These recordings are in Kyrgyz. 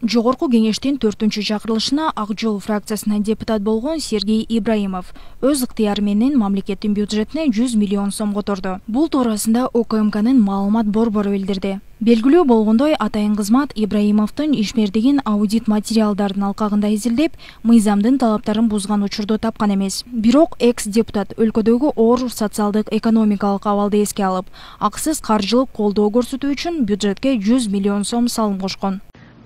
Жогорку кеңештин 4-чакырылышына Ак Жол фракциясынан депутат болгон Сергей Ибраимов өз ыктыяры менен мамлекеттин бюджетине 100 миллион сом которду. Бул туурасында ОКМКнын маалымат борбору билдирди. Белгилүү болгондой, атайын кызмат Ибраимовдун ишмердигин аудит материалдардын алкагында изилдеп, мыйзамдын талаптарын бузган учурду тапкан эмес. Бирок экс-депутат өлкөдөгү оор социалдык экономикалык абалды эске алып, акысыз каржылык колдоо көрсөтүү үчүн бюджетке 100 миллион сом салым кошкон.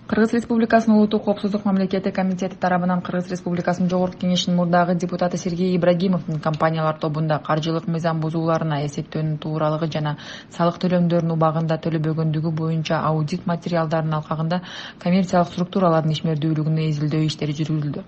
Кыргыз Республикасынын Улуттук коопсуздук мамлекеттик комитети тарабынан Кыргыз Республикасынын Жогорку кеңешинин мурдагы депутаты Сергей Ибрагимовдун компаниялар тобунда каржылык мыйзам бузууларына эсептөөнүн тууралыгы жана салык төлөмдөрүнүн убагында төлөбөгөндүгү боюнча аудит материалдарынын алкагында коммерциялык структуралардын ишмердүүлүгүнө изилдөө иштери жүргүзүлдү.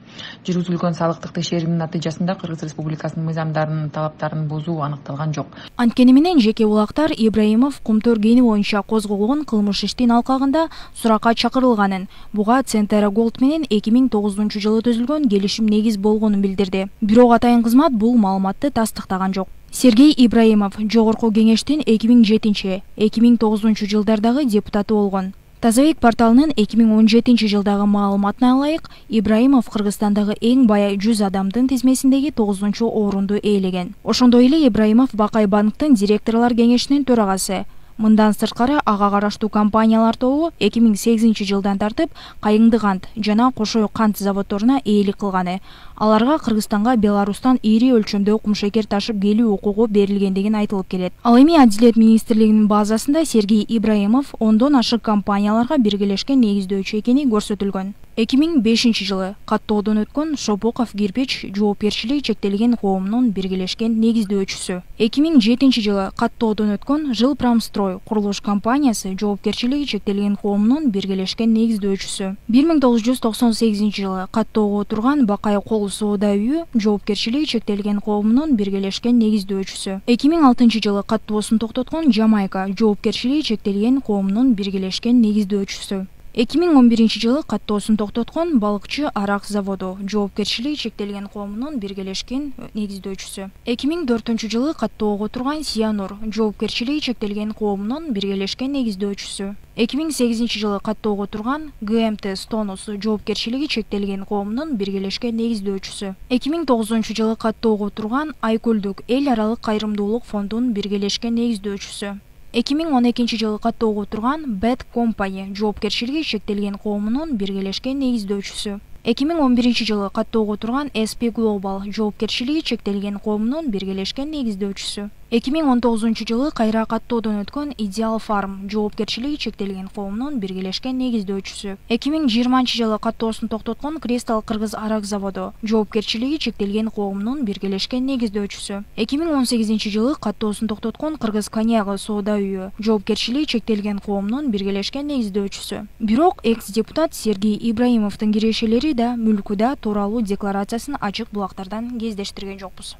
Жүргүзүлгөн салыктык текшерүүнүн натыйжасында Кыргыз Республикасынын мыйзамдарынын талаптарын бузуу аныкталган жок. Анткени менен жеке булактар Ибраимов кумтөр кени боюнча козголгон кылмыш иштин алкагында суракка чакырылган. Буга Центера Голд менен 2009-жылы түзүлгөн келишим негиз болгонун билдирди. Бирок атайын кызмат бул маалыматты тастыктаган жок. Сергей Ибраимов Жогорку кеңештин 2007-2009 жылдардагы депутаты болгон. Тазабек порталынын 2017 жылдагы маалыматына ылайык, Ибраимов Кыргызстандагы эң бай 100 адамдын тизмесиндеги 9-орунду ээлеген. Ошондой эле Ибраимов Бакай банктын директорлор кеңешинин төрагасы. Мындан сырткары ага караштуу компаниялар тобу 2008 жылдан тартып Кайыңды кант жана Кошой кант заводдоруна ээлик кылганы. Аларга Кыргызстанга Беларустан ири өлчөмдө кумшекер ташып келүү укугу берилгендигин айтылып келет. Ал эми Адилет министрлигинин базасында Сергей Ибраимов 10дон ашык компанияларга биргелешкен негиздөөчү экени көрсөтүлгөн. 2005 жылы каттоодон өткөн Шопоков кирпич жоопкерчилиги чектелген коомунун биргелешкен негиздөөчүсү. 2007 жылы каттоодон өткөн Жилпромстрой курулуш компаниясы жоопкерчилиги чектелген коомунун биргелешкен негиздөөчүсү. 1998 жылы каттоого турган Бакай кол соода үйү жоопкерчилиги чектелген коомунун биргелешкен негиздөөчүсү. 2006 жылы каттоосун токтоткон Жамайка жоопкерчилиги чектелген коомунун биргелешкен негиздөөчүсү. 2011 жылы каттоосун токтоткон Балыкчы арак заводу жоопкерчилиги чектелген коомунун биргелешкен негиздөөчүсү. 2004 жылы каттоого турган Сианур жоопкерчилиги чектелген коомунун биргелешкен негиздөөчүсү. 2008 жылы каттоого турган ГМТ Стонус жоопкерчилиги чектелген коомунун биргелешкен негиздөөчүсү. 2009 жылы каттоого турган Айкөлдүк эл аралык кайрымдуулук фондунун биргелешкен негиздөөчүсү. 2012 жылы каттоого турган Bad Company жоопкерчилиги чектелген коомунун биргелешкен негиздөөчүсү. 2011 жылы каттоого турган SP Global жоопкерчилиги чектелген коомунун биргелешкен негиздөөчүсү. 2019 жылы кайра каттоодон өткөн Ideal Farm жоопкерчилиги чектелген коомунун биргелешкен негиздөөчүсү. 2020 жылы каттоосун токтоткон Кристал Кыргыз арак заводу жоопкерчилиги чектелген коомунун биргелешкен негиздөөчүсү. 2018 жылы каттоосун токтоткон Кыргыз коньягы соода үйү жоопкерчилиги чектелген коомунун биргелешкен негиздөөчүсү. Бирок экс-депутат Сергей Ибраимовдун кирешелери да мүлкү да тууралуу декларациясын ачык булактардан кездештирген жокпуз.